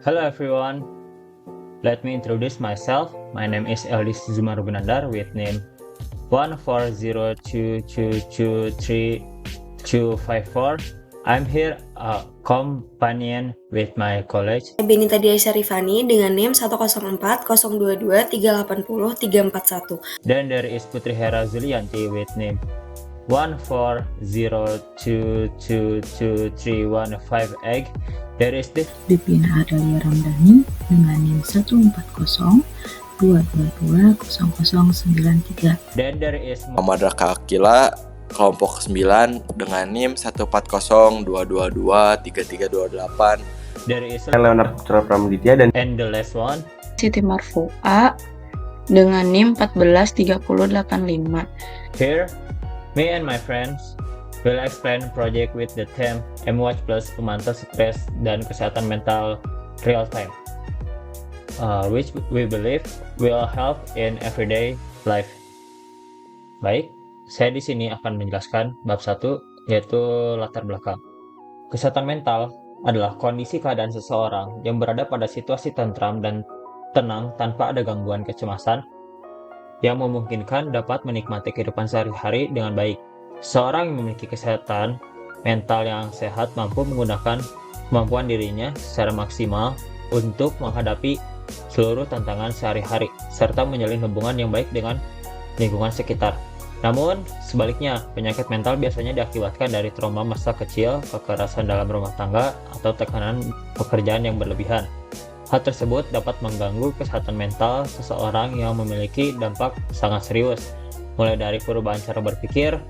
Hello everyone, let me introduce myself. My name is Eldis Zumarugunandar with name 14022223254. I'm here companion with my college. Benita Dia Syarifani dengan NIM 104022380381341. Then there is Putri Hera Zulianti with name 14022223158. There is Devina Adalia Ramdhani dengan NIM 14022200093. Then there is Muhammad Raka Akila, kelompok 9 dengan NIM 14024233328. There is Leonard Putra Pramuditya dan the last one. Siti Marfu'a dengan NIM 1430385. Here, me and my friends will explain project with the theme MWatch Plus pemantau stres dan kesehatan mental real time, which we believe will help in everyday life. Baik, saya di sini akan menjelaskan bab 1, yaitu latar belakang. Kesehatan mental adalah kondisi keadaan seseorang yang berada pada situasi tentram dan tenang tanpa ada gangguan kecemasan yang memungkinkan dapat menikmati kehidupan sehari-hari dengan baik. Seorang yang memiliki kesehatan mental yang sehat mampu menggunakan kemampuan dirinya secara maksimal untuk menghadapi seluruh tantangan sehari-hari, serta menjalin hubungan yang baik dengan lingkungan sekitar. Namun, sebaliknya, penyakit mental biasanya diakibatkan dari trauma masa kecil, kekerasan dalam rumah tangga, atau tekanan pekerjaan yang berlebihan. Hal tersebut dapat mengganggu kesehatan mental seseorang yang memiliki dampak sangat serius, mulai dari perubahan cara berpikir,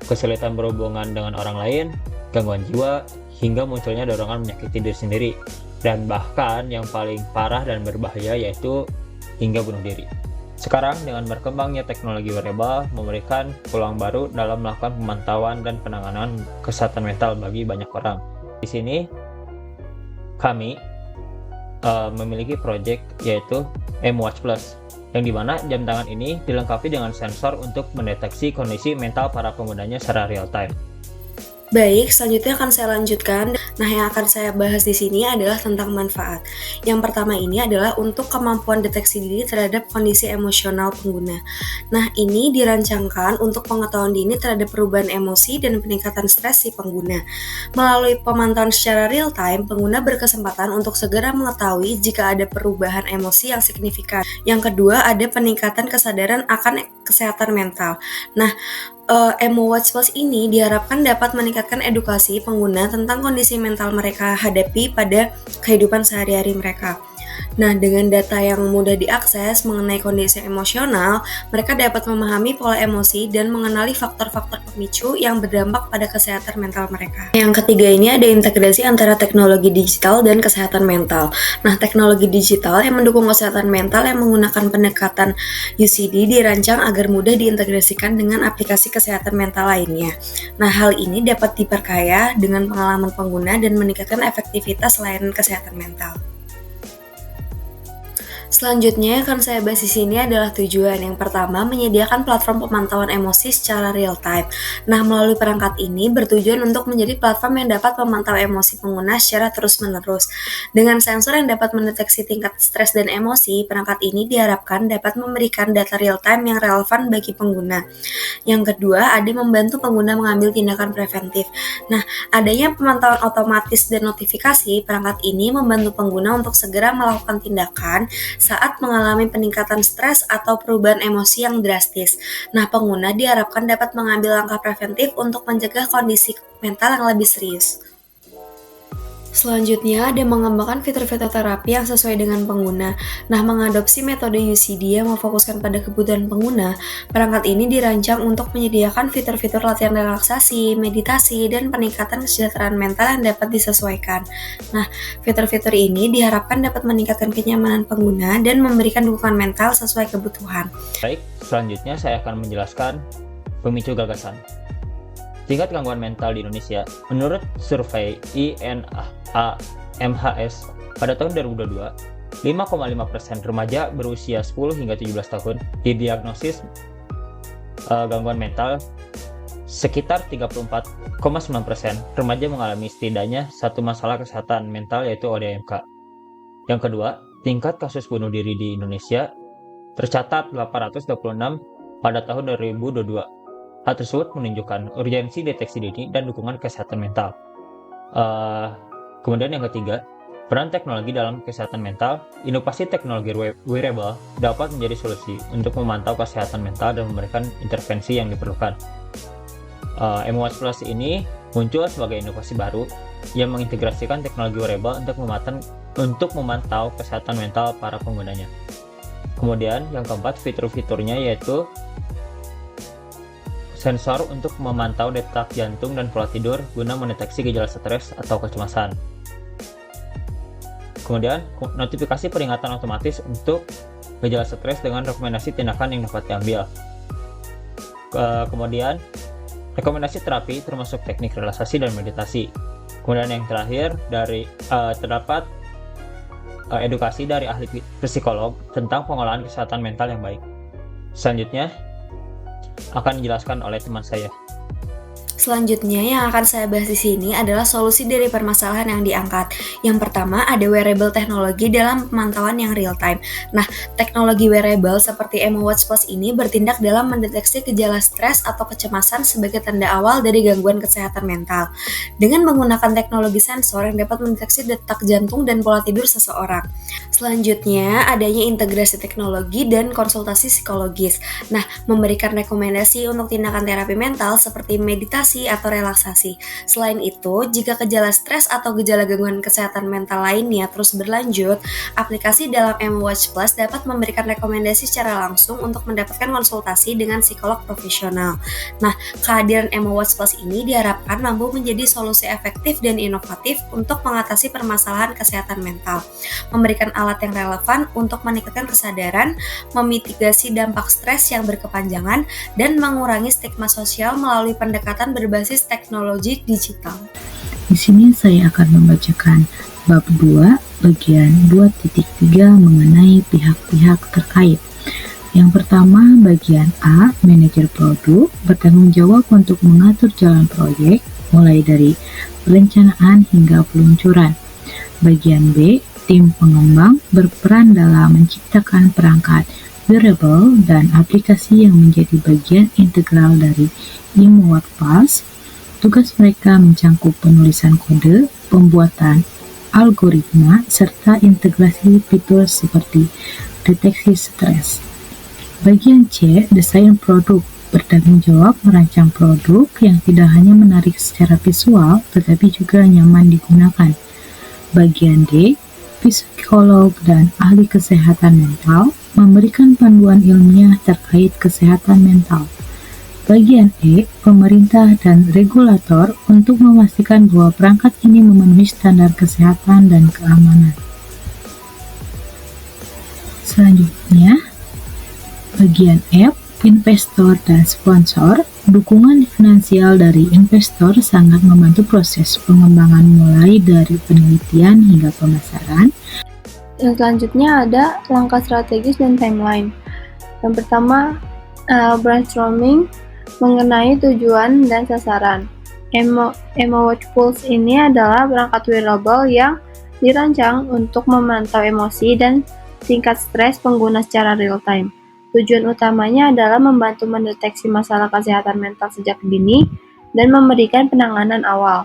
kesulitan berhubungan dengan orang lain, gangguan jiwa, hingga munculnya dorongan menyakiti diri sendiri, dan bahkan yang paling parah dan berbahaya yaitu hingga bunuh diri. Sekarang dengan berkembangnya teknologi wearable memberikan peluang baru dalam melakukan pemantauan dan penanganan kesehatan mental bagi banyak orang. Di sini kami memiliki project yaitu MWatch Plus, yang dimana jam tangan ini dilengkapi dengan sensor untuk mendeteksi kondisi mental para penggunanya secara real time. Baik, selanjutnya akan saya lanjutkan. Nah, yang akan saya bahas di sini adalah tentang manfaat. Yang pertama ini adalah untuk kemampuan deteksi diri terhadap kondisi emosional pengguna. Nah, ini dirancangkan untuk pengetahuan dini terhadap perubahan emosi dan peningkatan stres si pengguna. Melalui pemantauan secara real time, pengguna berkesempatan untuk segera mengetahui jika ada perubahan emosi yang signifikan. Yang kedua, ada peningkatan kesadaran akan kesehatan mental. Nah, MWatch Plus ini diharapkan dapat meningkatkan edukasi pengguna tentang kondisi mental mereka hadapi pada kehidupan sehari-hari mereka. Nah, dengan data yang mudah diakses mengenai kondisi emosional, mereka dapat memahami pola emosi dan mengenali faktor-faktor pemicu yang berdampak pada kesehatan mental mereka. Yang ketiga ini ada integrasi antara teknologi digital dan kesehatan mental. Nah, teknologi digital yang mendukung kesehatan mental yang menggunakan pendekatan UCD dirancang agar mudah diintegrasikan dengan aplikasi kesehatan mental lainnya. Nah, hal ini dapat diperkaya dengan pengalaman pengguna dan meningkatkan efektivitas layanan kesehatan mental. Selanjutnya yang akan saya bahas di sini adalah tujuan. Yang pertama, menyediakan platform pemantauan emosi secara real time. Nah, melalui perangkat ini bertujuan untuk menjadi platform yang dapat memantau emosi pengguna secara terus-menerus. Dengan sensor yang dapat mendeteksi tingkat stres dan emosi, perangkat ini diharapkan dapat memberikan data real time yang relevan bagi pengguna. Yang kedua, ada membantu pengguna mengambil tindakan preventif. Nah, adanya pemantauan otomatis dan notifikasi, perangkat ini membantu pengguna untuk segera melakukan tindakan saat mengalami peningkatan stres atau perubahan emosi yang drastis. Nah, pengguna diharapkan dapat mengambil langkah preventif untuk mencegah kondisi mental yang lebih serius. Selanjutnya ada mengembangkan fitur-fitur terapi yang sesuai dengan pengguna. Nah, mengadopsi metode UCD yang memfokuskan pada kebutuhan pengguna, perangkat ini dirancang untuk menyediakan fitur-fitur latihan relaksasi, meditasi, dan peningkatan kesejahteraan mental yang dapat disesuaikan. Nah, fitur-fitur ini diharapkan dapat meningkatkan kenyamanan pengguna dan memberikan dukungan mental sesuai kebutuhan. Baik, selanjutnya saya akan menjelaskan pemicu gagasan. Tingkat gangguan mental di Indonesia, menurut survei INAMHS pada tahun 2022, 5,5% remaja berusia 10 hingga 17 tahun didiagnosis gangguan mental. Sekitar 34,9% remaja mengalami setidaknya satu masalah kesehatan mental yaitu ODMK. Yang kedua, tingkat kasus bunuh diri di Indonesia tercatat 826 pada tahun 2022. Hal tersebut menunjukkan urgensi deteksi dini dan dukungan kesehatan mental. Kemudian yang ketiga, peran teknologi dalam kesehatan mental. Inovasi teknologi wearable dapat menjadi solusi untuk memantau kesehatan mental dan memberikan intervensi yang diperlukan. MWatch Plus ini muncul sebagai inovasi baru yang mengintegrasikan teknologi wearable untuk memantau kesehatan mental para penggunanya. Kemudian yang keempat, fitur-fiturnya yaitu sensor untuk memantau detak jantung dan pola tidur guna mendeteksi gejala stres atau kecemasan. Kemudian, notifikasi peringatan otomatis untuk gejala stres dengan rekomendasi tindakan yang dapat diambil. Kemudian, rekomendasi terapi termasuk teknik relaksasi dan meditasi. Kemudian yang terakhir, terdapat edukasi dari ahli psikolog tentang pengolahan kesehatan mental yang baik. Selanjutnya, akan dijelaskan oleh teman saya. Selanjutnya yang akan saya bahas di sini adalah solusi dari permasalahan yang diangkat. Yang pertama ada wearable teknologi dalam pemantauan yang real time. Nah, teknologi wearable seperti MWatch Plus ini bertindak dalam mendeteksi gejala stres atau kecemasan sebagai tanda awal dari gangguan kesehatan mental. Dengan menggunakan teknologi sensor yang dapat mendeteksi detak jantung dan pola tidur seseorang. Selanjutnya, adanya integrasi teknologi dan konsultasi psikologis. Nah, memberikan rekomendasi untuk tindakan terapi mental seperti meditasi atau relaksasi. Selain itu, jika gejala stres atau gejala gangguan kesehatan mental lainnya terus berlanjut, aplikasi dalam MWatch Plus dapat memberikan rekomendasi secara langsung untuk mendapatkan konsultasi dengan psikolog profesional. Nah, kehadiran MWatch Plus ini diharapkan mampu menjadi solusi efektif dan inovatif untuk mengatasi permasalahan kesehatan mental, memberikan alat yang relevan untuk meningkatkan kesadaran, memitigasi dampak stres yang berkepanjangan, dan mengurangi stigma sosial melalui pendekatan berbasis teknologi digital. Di sini saya akan membacakan bab 2 bagian 2.3 mengenai pihak-pihak terkait. Yang pertama, bagian A, manajer produk bertanggung jawab untuk mengatur jalan proyek mulai dari perencanaan hingga peluncuran. Bagian B, tim pengembang berperan dalam menciptakan perangkat wearable dan aplikasi yang menjadi bagian integral dari MWatch Plus. Tugas mereka mencangkup penulisan kode, pembuatan algoritma, serta integrasi fitur seperti deteksi stres. Bagian C, desain produk bertanggung jawab merancang produk yang tidak hanya menarik secara visual, tetapi juga nyaman digunakan. Bagian D, psikolog dan ahli kesehatan mental memberikan panduan ilmiah terkait kesehatan mental. Bagian E, pemerintah dan regulator untuk memastikan bahwa perangkat ini memenuhi standar kesehatan dan keamanan. Selanjutnya, bagian F, investor dan sponsor. Dukungan finansial dari investor sangat membantu proses pengembangan mulai dari penelitian hingga pemasaran. Dan selanjutnya ada langkah strategis dan timeline. Yang pertama, brainstorming mengenai tujuan dan sasaran. MWatch Pulse ini adalah perangkat wearable yang dirancang untuk memantau emosi dan tingkat stres pengguna secara real time. Tujuan utamanya adalah membantu mendeteksi masalah kesehatan mental sejak dini dan memberikan penanganan awal.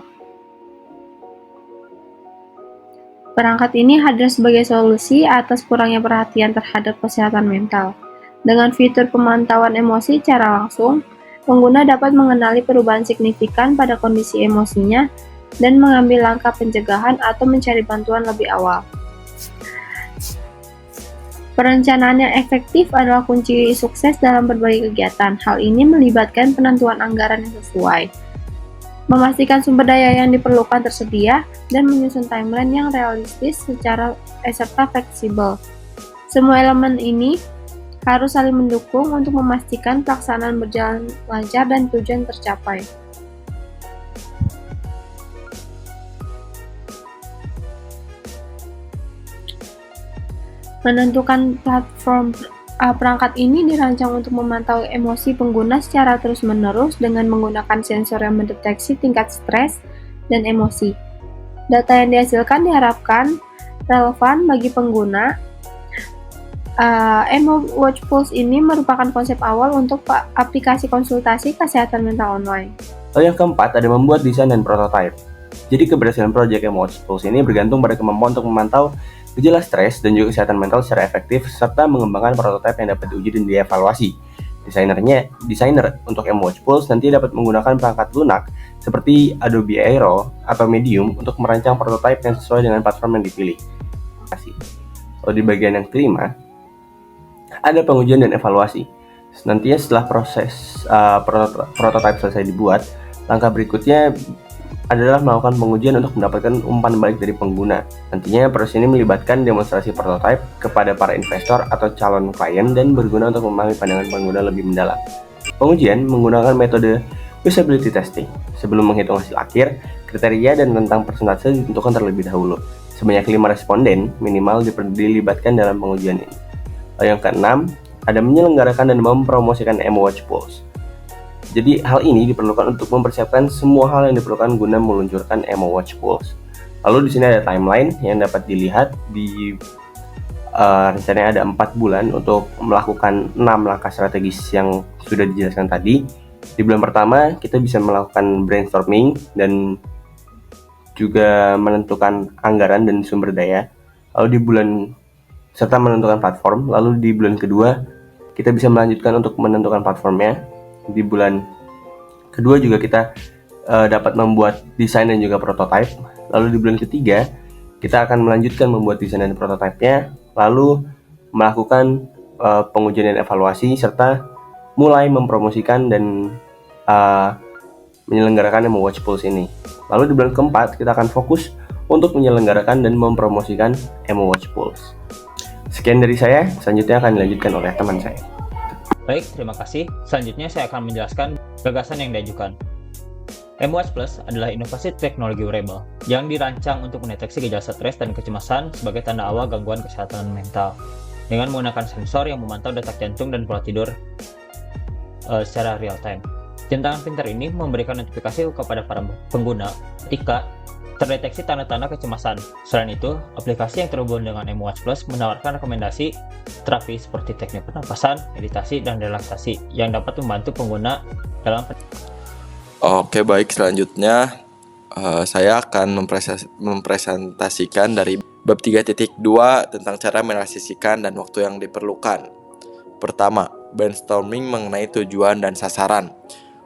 Perangkat ini hadir sebagai solusi atas kurangnya perhatian terhadap kesehatan mental. Dengan fitur pemantauan emosi secara langsung, pengguna dapat mengenali perubahan signifikan pada kondisi emosinya dan mengambil langkah pencegahan atau mencari bantuan lebih awal. Perencanaan yang efektif adalah kunci sukses dalam berbagai kegiatan. Hal ini melibatkan penentuan anggaran yang sesuai, memastikan sumber daya yang diperlukan tersedia, dan menyusun timeline yang realistis serta fleksibel. Semua elemen ini harus saling mendukung untuk memastikan pelaksanaan berjalan lancar dan tujuan tercapai. Menentukan platform perangkat ini dirancang untuk memantau emosi pengguna secara terus-menerus dengan menggunakan sensor yang mendeteksi tingkat stres dan emosi. Data yang dihasilkan diharapkan relevan bagi pengguna. Emo Watch Pulse ini merupakan konsep awal untuk aplikasi konsultasi kesehatan mental online. Lalu yang keempat ada membuat desain dan prototipe. Jadi keberhasilan proyek Emo Watch Pulse ini bergantung pada kemampuan untuk memantau gejala stres dan juga kesehatan mental secara efektif serta mengembangkan prototipe yang dapat diuji dan dievaluasi. Desainer untuk Emo Watch Pulse nanti dapat menggunakan perangkat lunak seperti Adobe Aero atau Medium untuk merancang prototipe yang sesuai dengan platform yang dipilih. Lalu di bagian yang kelima, ada pengujian dan evaluasi. Nantinya setelah proses prototipe selesai dibuat, langkah berikutnya adalah melakukan pengujian untuk mendapatkan umpan balik dari pengguna. Nantinya proses ini melibatkan demonstrasi prototipe kepada para investor atau calon klien dan berguna untuk memahami pandangan pengguna lebih mendalam. Pengujian menggunakan metode usability testing. Sebelum menghitung hasil akhir, kriteria dan tentang persentase ditentukan terlebih dahulu. Sebanyak 5 responden minimal dilibatkan dalam pengujian ini. Lalu yang keenam, ada menyelenggarakan dan mempromosikan Emo Watch Pulse. Jadi hal ini diperlukan untuk mempersiapkan semua hal yang diperlukan guna meluncurkan Emo Watch Pulse. Lalu di sini ada timeline yang dapat dilihat di rencananya ada 4 bulan untuk melakukan 6 langkah strategis yang sudah dijelaskan tadi. Di bulan pertama kita bisa melakukan brainstorming dan juga menentukan anggaran dan sumber daya. Lalu di bulan serta menentukan platform. Lalu di bulan kedua kita bisa melanjutkan untuk menentukan platformnya. Di bulan kedua juga kita dapat membuat desain dan juga prototipe. Lalu di bulan ketiga kita akan melanjutkan membuat desain dan prototipenya, lalu melakukan pengujian dan evaluasi serta mulai mempromosikan dan menyelenggarakan Emo Watch Pulse ini. Lalu di bulan keempat kita akan fokus untuk menyelenggarakan dan mempromosikan Emo Watch Pulse. Sekian dari saya, selanjutnya akan dilanjutkan oleh teman saya. Baik, terima kasih. Selanjutnya saya akan menjelaskan gagasan yang diajukan. Emo Watch Plus adalah inovasi teknologi wearable yang dirancang untuk mendeteksi gejala stres dan kecemasan sebagai tanda awal gangguan kesehatan mental dengan menggunakan sensor yang memantau detak jantung dan pola tidur secara real time. Jam tangan pintar ini memberikan notifikasi kepada para pengguna ketika terdeteksi tanda-tanda kecemasan. Selain itu, aplikasi yang terhubung dengan Emo Watch Plus menawarkan rekomendasi terapi seperti teknik pernapasan, meditasi, dan relaksasi yang dapat membantu pengguna dalam Oke, baik, selanjutnya saya akan mempresentasikan dari bab 3.2 tentang cara merealisasikan dan waktu yang diperlukan. Pertama, brainstorming mengenai tujuan dan sasaran.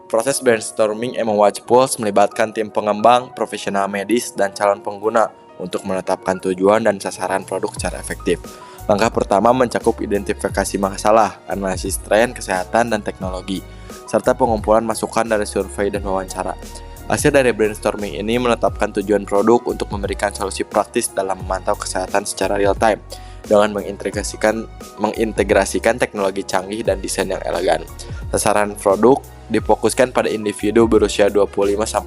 Proses brainstorming Emo Watch Pulse melibatkan tim pengembang, profesional medis, dan calon pengguna untuk menetapkan tujuan dan sasaran produk secara efektif. Langkah pertama mencakup identifikasi masalah, analisis tren, kesehatan, dan teknologi, serta pengumpulan masukan dari survei dan wawancara. Hasil dari brainstorming ini menetapkan tujuan produk untuk memberikan solusi praktis dalam memantau kesehatan secara real time dengan mengintegrasikan teknologi canggih dan desain yang elegan. Sasaran produk difokuskan pada individu berusia 25-45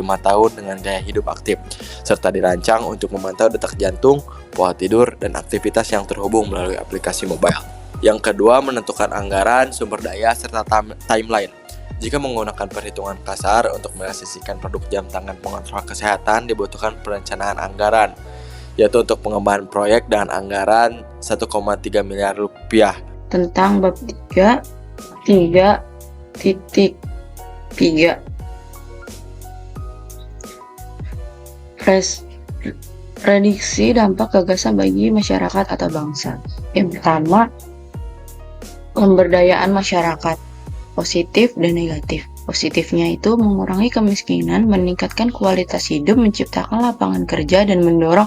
tahun dengan gaya hidup aktif, serta dirancang untuk memantau detak jantung, pola tidur, dan aktivitas yang terhubung melalui aplikasi mobile. Yang kedua, menentukan anggaran, sumber daya, serta timeline. Jika menggunakan perhitungan kasar untuk merealisasikan produk jam tangan pengontrol kesehatan, dibutuhkan perencanaan anggaran, yaitu untuk pengembangan proyek dengan anggaran 1,3 miliar rupiah. Tentang bab 3.3 prediksi dampak gagasan bagi masyarakat atau bangsa. Yang pertama, pemberdayaan masyarakat, positif dan negatif. Positifnya itu mengurangi kemiskinan, meningkatkan kualitas hidup, menciptakan lapangan kerja, dan mendorong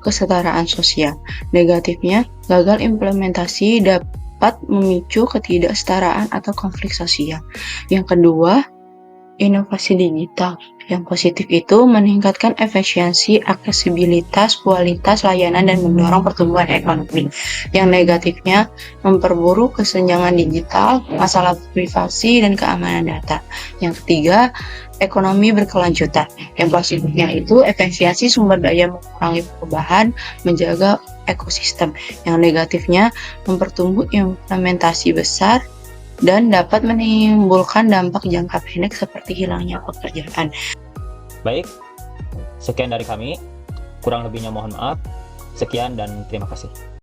kesetaraan sosial. Negatifnya, gagal implementasi dapat memicu ketidaksetaraan atau konflik sosial. Yang kedua, inovasi digital. Yang positif itu meningkatkan efisiensi, aksesibilitas, kualitas layanan, dan mendorong pertumbuhan ekonomi. Yang negatifnya memperburuk kesenjangan digital, masalah privasi, dan keamanan data. Yang ketiga, ekonomi berkelanjutan. Yang positifnya itu efisiensi sumber daya, mengurangi perubahan, menjaga ekosistem. Yang negatifnya mempertumbuh implementasi besar dan dapat menimbulkan dampak jangka pendek seperti hilangnya pekerjaan. Baik, sekian dari kami. Kurang lebihnya mohon maaf. Sekian dan terima kasih.